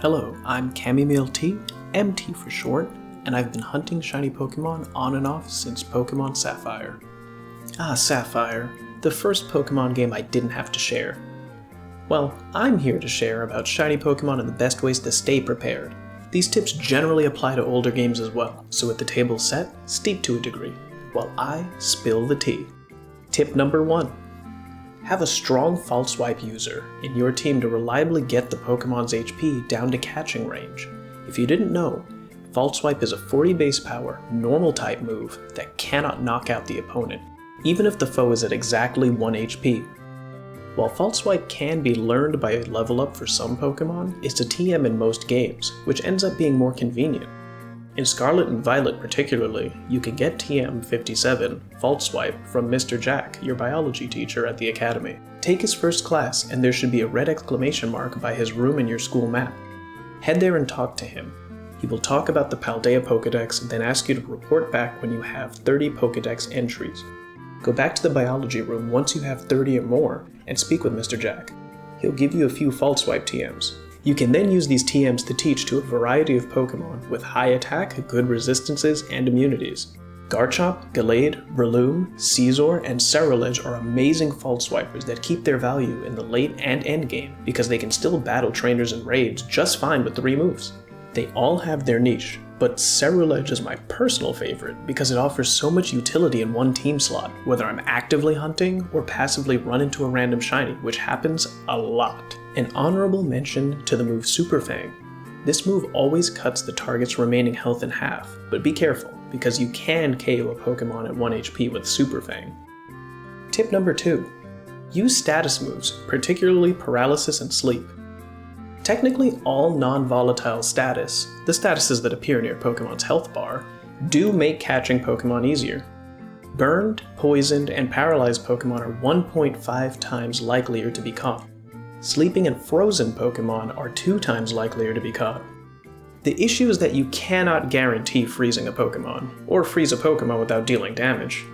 Hello, I'm CamiMailT, MT for short, and I've been hunting shiny Pokemon on and off since Pokemon Sapphire. Sapphire, the first Pokemon game I didn't have to share. Well, I'm here to share about shiny Pokemon and the best ways to stay prepared. These tips generally apply to older games as well, so with the table set, steep to a degree, while I spill the tea. Tip number 1. Have a strong False Swipe user in your team to reliably get the Pokemon's HP down to catching range. If you didn't know, False Swipe is a 40 base power, normal type move that cannot knock out the opponent, even if the foe is at exactly 1 HP. While False Swipe can be learned by a level up for some Pokemon, it's a TM in most games, which ends up being more convenient. In Scarlet and Violet particularly, you can get TM 57, False Swipe, from Mr. Jack, your biology teacher at the academy. Take his first class, and there should be a red exclamation mark by his room in your school map. Head there and talk to him. He will talk about the Paldea Pokedex, then ask you to report back when you have 30 Pokedex entries. Go back to the biology room once you have 30 or more, and speak with Mr. Jack. He'll give you a few False Swipe TMs. You can then use these TMs to teach to a variety of Pokemon with high attack, good resistances, and immunities. Garchomp, Gallade, Breloom, Scizor, and Cerulege are amazing False Swipers that keep their value in the late and end game because they can still battle trainers and raids just fine with 3 moves. They all have their niche, but Cerulege is my personal favorite because it offers so much utility in one team slot, whether I'm actively hunting or passively run into a random shiny, which happens a lot. An honorable mention to the move Super Fang. This move always cuts the target's remaining health in half, but be careful, because you can KO a Pokemon at 1 HP with Super Fang. Tip number 2. Use status moves, particularly Paralysis and Sleep. Technically all non-volatile status, the statuses that appear near Pokemon's health bar, do make catching Pokemon easier. Burned, poisoned, and paralyzed Pokemon are 1.5 times likelier to be caught. Sleeping and frozen Pokemon are 2 times likelier to be caught. The issue is that you cannot guarantee freezing a Pokemon, or freeze a Pokemon without dealing damage.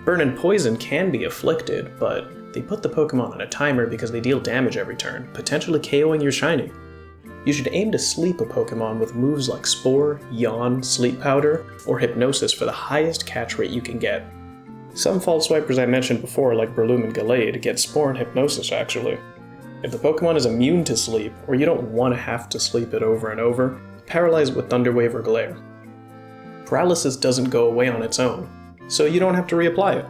Burn and Poison can be afflicted, but they put the Pokemon on a timer because they deal damage every turn, potentially KOing your shiny. You should aim to sleep a Pokemon with moves like Spore, Yawn, Sleep Powder, or Hypnosis for the highest catch rate you can get. Some False Swipers I mentioned before, like Breloom and Gallade, get Spore and Hypnosis actually. If the Pokemon is immune to sleep, or you don't want to have to sleep it over and over, paralyze it with Thunder Wave or Glare. Paralysis doesn't go away on its own, so you don't have to reapply it.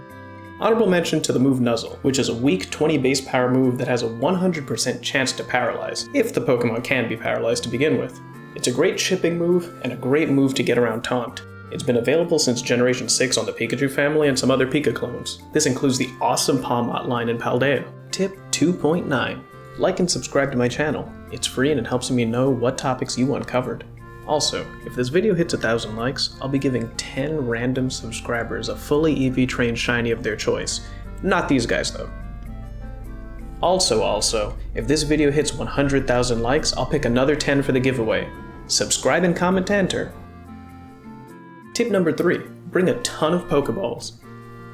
Honorable mention to the move Nuzzle, which is a weak 20 base power move that has a 100% chance to paralyze, if the Pokemon can be paralyzed to begin with. It's a great chipping move, and a great move to get around Taunt. It's been available since Generation 6 on the Pikachu family and some other Pika clones. This includes the awesome Palmot line in Paldea. Tip 2.9. Like and subscribe to my channel. It's free and it helps me know what topics you want covered. Also, if this video hits 1,000 likes, I'll be giving 10 random subscribers a fully EV trained shiny of their choice. Not these guys though. Also, if this video hits 100,000 likes, I'll pick another 10 for the giveaway. Subscribe and comment to enter. Tip number 3. Bring a ton of Pokeballs.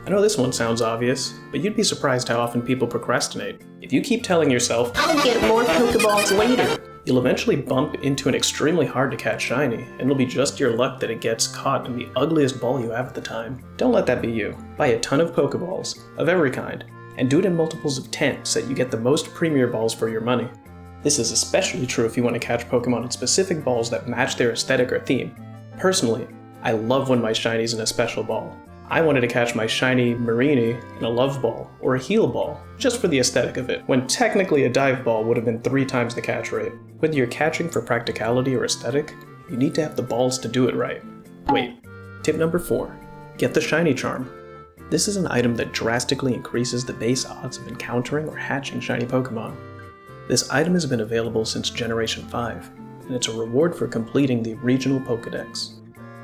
I know this one sounds obvious, but you'd be surprised how often people procrastinate. If you keep telling yourself, "I'll get more Pokeballs later," you'll eventually bump into an extremely hard to catch shiny, and it'll be just your luck that it gets caught in the ugliest ball you have at the time. Don't let that be you. Buy a ton of Pokeballs, of every kind, and do it in multiples of 10 so that you get the most premier balls for your money. This is especially true if you want to catch Pokemon in specific balls that match their aesthetic or theme. Personally, I love when my shiny's in a special ball. I wanted to catch my shiny Marini in a love ball or a heal ball, just for the aesthetic of it, when technically a dive ball would have been 3 times the catch rate. Whether you're catching for practicality or aesthetic, you need to have the balls to do it right. Wait. Tip number 4. Get the Shiny Charm. This is an item that drastically increases the base odds of encountering or hatching shiny Pokemon. This item has been available since Generation 5, and it's a reward for completing the Regional Pokedex.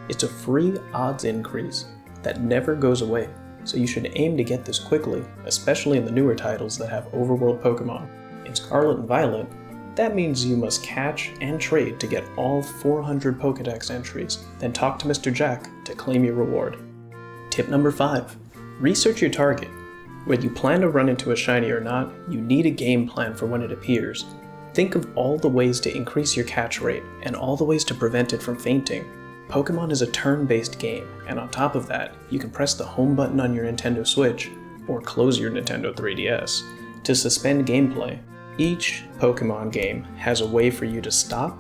It's a free odds increase that never goes away, so you should aim to get this quickly, especially in the newer titles that have overworld Pokemon. In Scarlet and Violet, that means you must catch and trade to get all 400 Pokedex entries, then talk to Mr. Jack to claim your reward. Tip number 5. Research your target. Whether you plan to run into a shiny or not, you need a game plan for when it appears. Think of all the ways to increase your catch rate and all the ways to prevent it from fainting. Pokemon is a turn-based game, and on top of that, you can press the home button on your Nintendo Switch, or close your Nintendo 3DS, to suspend gameplay. Each Pokemon game has a way for you to stop,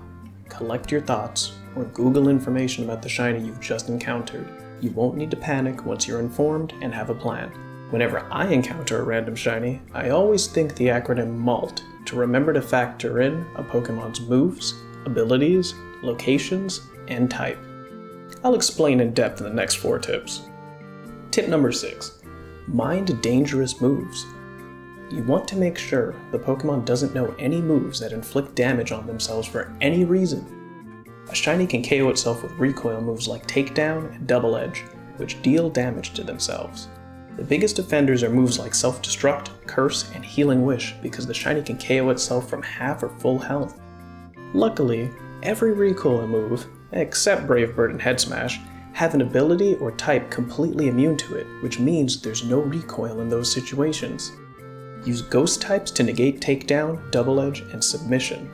collect your thoughts, or Google information about the shiny you've just encountered. You won't need to panic once you're informed and have a plan. Whenever I encounter a random shiny, I always think the acronym MALT to remember to factor in a Pokemon's moves, abilities, locations, and type. I'll explain in depth in the next 4 tips. Tip number 6. Mind dangerous moves. You want to make sure the Pokemon doesn't know any moves that inflict damage on themselves for any reason. A shiny can KO itself with recoil moves like Takedown and Double Edge, which deal damage to themselves. The biggest offenders are moves like Self-Destruct, Curse, and Healing Wish because the shiny can KO itself from half or full health. Luckily, every recoil move, except Brave Bird and Head Smash, have an ability or type completely immune to it, which means there's no recoil in those situations. Use Ghost types to negate Takedown, Double Edge, and Submission.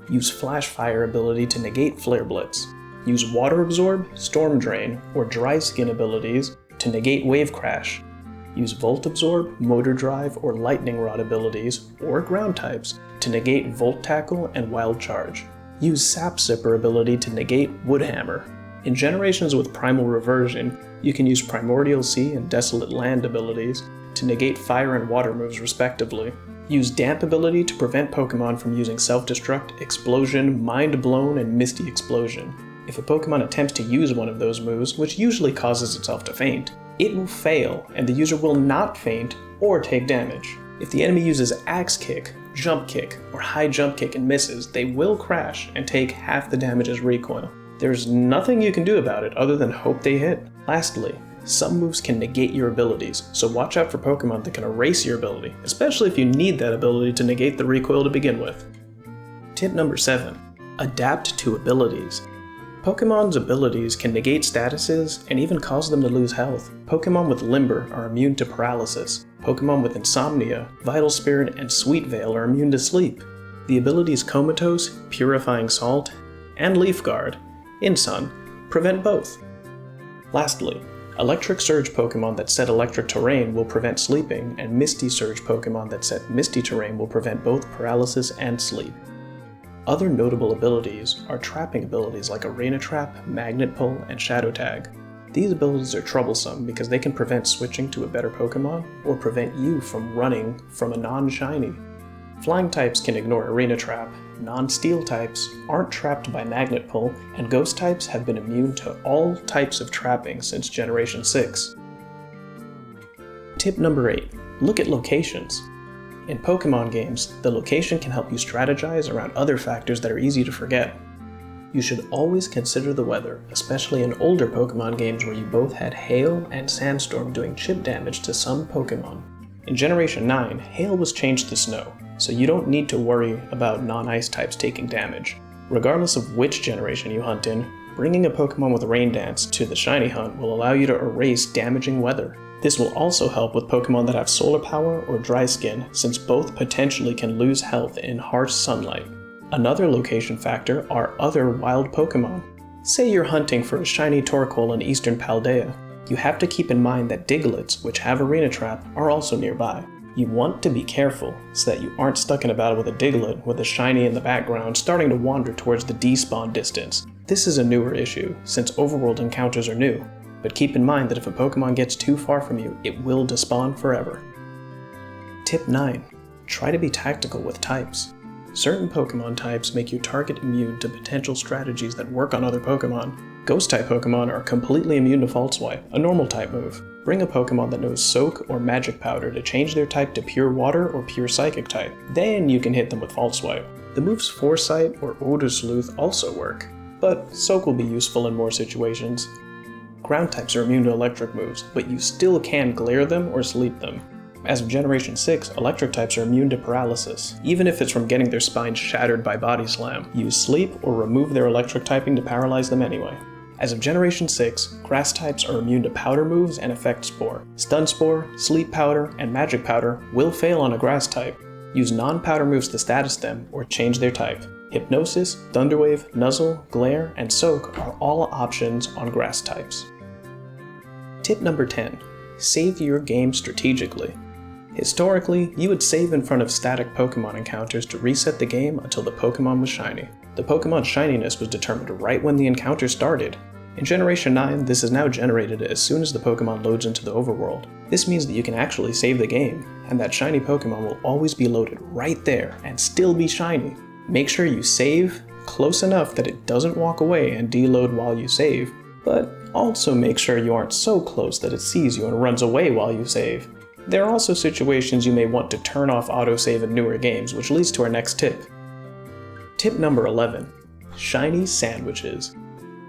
Use Flash Fire ability to negate Flare Blitz. Use Water Absorb, Storm Drain, or Dry Skin abilities to negate Wave Crash. Use Volt Absorb, Motor Drive, or Lightning Rod abilities, or Ground types, to negate Volt Tackle and Wild Charge. Use Sap Sipper ability to negate Wood Hammer. In generations with Primal Reversion, you can use Primordial Sea and Desolate Land abilities to negate Fire and Water moves respectively. Use Damp ability to prevent Pokemon from using Self-Destruct, Explosion, Mind Blown, and Misty Explosion. If a Pokemon attempts to use one of those moves, which usually causes itself to faint, it will fail, and the user will not faint or take damage. If the enemy uses Axe Kick, Jump Kick, or High Jump Kick and misses, they will crash and take half the damage as recoil. There's nothing you can do about it other than hope they hit. Lastly, some moves can negate your abilities, so watch out for Pokemon that can erase your ability, especially if you need that ability to negate the recoil to begin with. Tip number 7. Adapt to abilities. Pokemon's abilities can negate statuses and even cause them to lose health. Pokemon with Limber are immune to paralysis. Pokemon with Insomnia, Vital Spirit, and Sweet Veil are immune to sleep. The abilities Comatose, Purifying Salt, and Leaf Guard, Sun, prevent both. Lastly, Electric Surge Pokemon that set Electric Terrain will prevent sleeping, and Misty Surge Pokemon that set Misty Terrain will prevent both paralysis and sleep. Other notable abilities are trapping abilities like Arena Trap, Magnet Pull, and Shadow Tag. These abilities are troublesome because they can prevent switching to a better Pokemon or prevent you from running from a non-shiny. Flying types can ignore Arena Trap, non-Steel types aren't trapped by Magnet Pull, and Ghost types have been immune to all types of trapping since Generation 6. Tip number 8. Look at locations. In Pokemon games, the location can help you strategize around other factors that are easy to forget. You should always consider the weather, especially in older Pokemon games where you both had Hail and Sandstorm doing chip damage to some Pokemon. In Generation 9, Hail was changed to Snow, so you don't need to worry about non-ice types taking damage. Regardless of which generation you hunt in, bringing a Pokemon with Rain Dance to the shiny hunt will allow you to erase damaging weather. This will also help with Pokemon that have Solar Power or Dry Skin, since both potentially can lose health in harsh sunlight. Another location factor are other wild Pokemon. Say you're hunting for a shiny Torkoal in eastern Paldea. You have to keep in mind that Digletts, which have Arena Trap, are also nearby. You want to be careful so that you aren't stuck in a battle with a Diglett with a shiny in the background starting to wander towards the despawn distance. This is a newer issue, since overworld encounters are new. But keep in mind that if a Pokemon gets too far from you, it will despawn forever. Tip 9. Try to be tactical with types. Certain Pokemon types make your target immune to potential strategies that work on other Pokemon. Ghost-type Pokemon are completely immune to False Swipe, a normal type move. Bring a Pokemon that knows Soak or Magic Powder to change their type to Pure Water or Pure Psychic type. Then you can hit them with False Swipe. The moves Foresight or Odor Sleuth also work, but Soak will be useful in more situations. Ground types are immune to electric moves, but you still can glare them or sleep them. As of Generation 6, electric types are immune to paralysis, even if it's from getting their spines shattered by Body Slam. Use Sleep or remove their electric typing to paralyze them anyway. As of Generation 6, grass types are immune to powder moves and Effect Spore. Stun Spore, Sleep Powder, and Magic Powder will fail on a grass type. Use non-powder moves to status them or change their type. Hypnosis, Thunderwave, Nuzzle, Glare, and Soak are all options on grass types. Tip number 10. Save your game strategically. Historically, you would save in front of static Pokemon encounters to reset the game until the Pokemon was shiny. The Pokemon's shininess was determined right when the encounter started. In Generation 9, this is now generated as soon as the Pokemon loads into the overworld. This means that you can actually save the game, and that shiny Pokemon will always be loaded right there and still be shiny. Make sure you save close enough that it doesn't walk away and deload while you save, but also make sure you aren't so close that it sees you and runs away while you save. There are also situations you may want to turn off autosave in newer games, which leads to our next tip. Tip number 11. Shiny Sandwiches.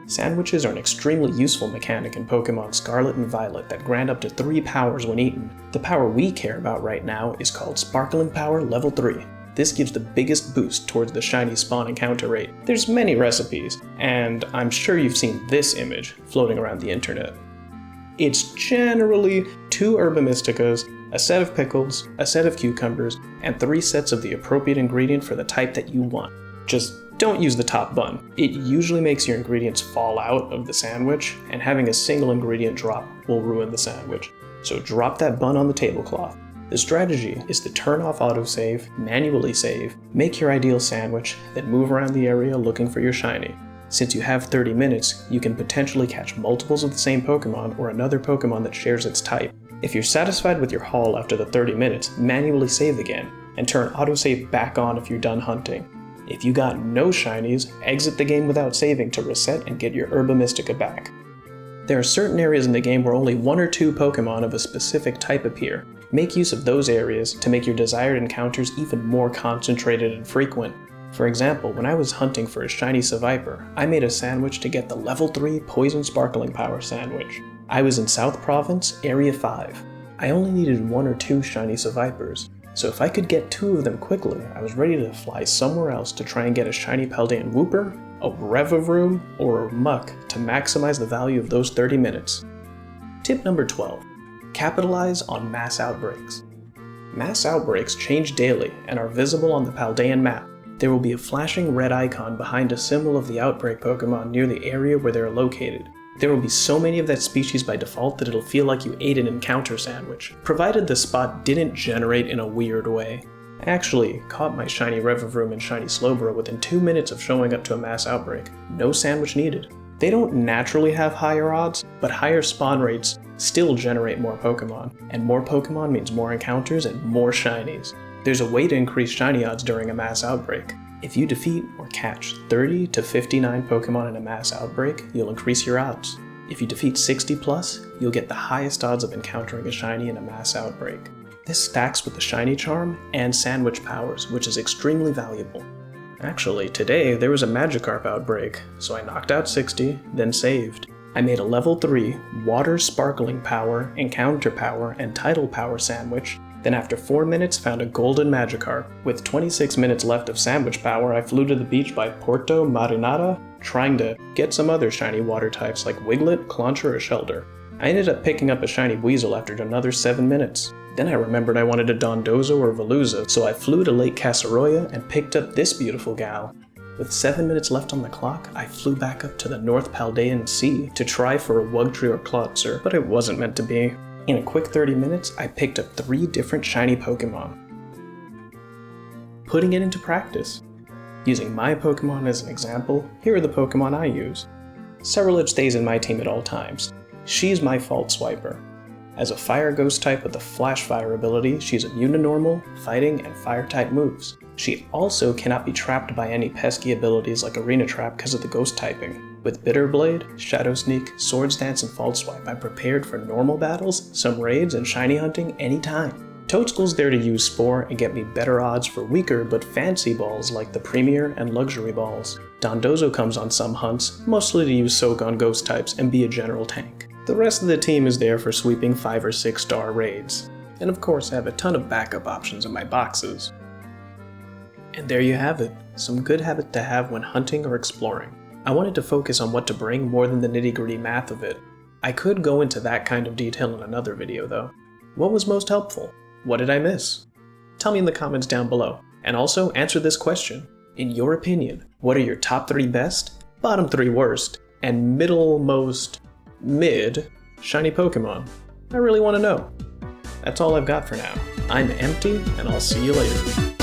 Sandwiches are an extremely useful mechanic in Pokemon Scarlet and Violet that grant up to 3 powers when eaten. The power we care about right now is called Sparkling Power Level 3. This gives the biggest boost towards the shiny spawn encounter rate. There's many recipes, and I'm sure you've seen this image floating around the internet. It's generally 2 Herba Mysticas, a set of pickles, a set of cucumbers, and 3 sets of the appropriate ingredient for the type that you want. Just don't use the top bun. It usually makes your ingredients fall out of the sandwich, and having a single ingredient drop will ruin the sandwich. So drop that bun on the tablecloth. The strategy is to turn off autosave, manually save, make your ideal sandwich, then move around the area looking for your shiny. Since you have 30 minutes, you can potentially catch multiples of the same Pokemon or another Pokemon that shares its type. If you're satisfied with your haul after the 30 minutes, manually save again, and turn autosave back on if you're done hunting. If you got no shinies, exit the game without saving to reset and get your Herba Mystica back. There are certain areas in the game where only 1 or 2 Pokemon of a specific type appear. Make use of those areas to make your desired encounters even more concentrated and frequent. For example, when I was hunting for a shiny Seviper, I made a sandwich to get the level 3 Poison Sparkling Power sandwich. I was in South Province, Area 5. I only needed 1 or 2 shiny Sevipers, so if I could get 2 of them quickly, I was ready to fly somewhere else to try and get a shiny Paldean Wooper, a Revavroom, or a Muck to maximize the value of those 30 minutes. Tip number 12. Capitalize on mass outbreaks. Mass outbreaks change daily and are visible on the Paldean map. There will be a flashing red icon behind a symbol of the outbreak Pokemon near the area where they are located. There will be so many of that species by default that it'll feel like you ate an encounter sandwich, provided the spot didn't generate in a weird way. I actually caught my shiny Revavroom and shiny Slowbro within 2 minutes of showing up to a mass outbreak. No sandwich needed. They don't naturally have higher odds, but higher spawn rates still generate more Pokemon, and more Pokemon means more encounters and more shinies. There's a way to increase shiny odds during a mass outbreak. If you defeat or catch 30 to 59 Pokemon in a mass outbreak, you'll increase your odds. If you defeat 60 plus, you'll get the highest odds of encountering a shiny in a mass outbreak. This stacks with the shiny charm and sandwich powers, which is extremely valuable. Actually, today there was a Magikarp outbreak, so I knocked out 60, then saved. I made a level 3 Water Sparkling Power, Encounter Power, and Tidal Power sandwich, then after 4 minutes found a golden Magikarp. With 26 minutes left of sandwich power, I flew to the beach by Porto Marinada, trying to get some other shiny water types like Wiglet, Clauncher, or Shelter. I ended up picking up a shiny Weasel after another 7 minutes. Then I remembered I wanted a Dondozo or Veluza, so I flew to Lake Casaroya and picked up this beautiful gal. With 7 minutes left on the clock, I flew back up to the North Paldean Sea to try for a Wugtree or Clawitzer, but it wasn't meant to be. In a quick 30 minutes, I picked up 3 different shiny Pokemon. Putting it into practice. Using my Pokemon as an example, here are the Pokemon I use. Cerulege stays in my team at all times. She's my Fault Swiper. As a Fire Ghost type with a Flash Fire ability, she's immune to normal, fighting, and Fire-type moves. She also cannot be trapped by any pesky abilities like Arena Trap because of the Ghost typing. With Bitter Blade, Shadow Sneak, Swords Dance, and False Swipe, I'm prepared for normal battles, some raids, and shiny hunting anytime. Toadskull's there to use Spore and get me better odds for weaker but fancy balls like the Premier and Luxury balls. Dondozo comes on some hunts, mostly to use Soak on Ghost types and be a general tank. The rest of the team is there for sweeping 5 or 6 star raids. And of course I have a ton of backup options in my boxes. And there you have it, some good habit to have when hunting or exploring. I wanted to focus on what to bring more than the nitty-gritty math of it. I could go into that kind of detail in another video though. What was most helpful? What did I miss? Tell me in the comments down below. And also answer this question. In your opinion, what are your top 3 best, bottom 3 worst, and middle most mid shiny Pokemon? I really want to know. That's all I've got for now. I'm Empty, and I'll see you later.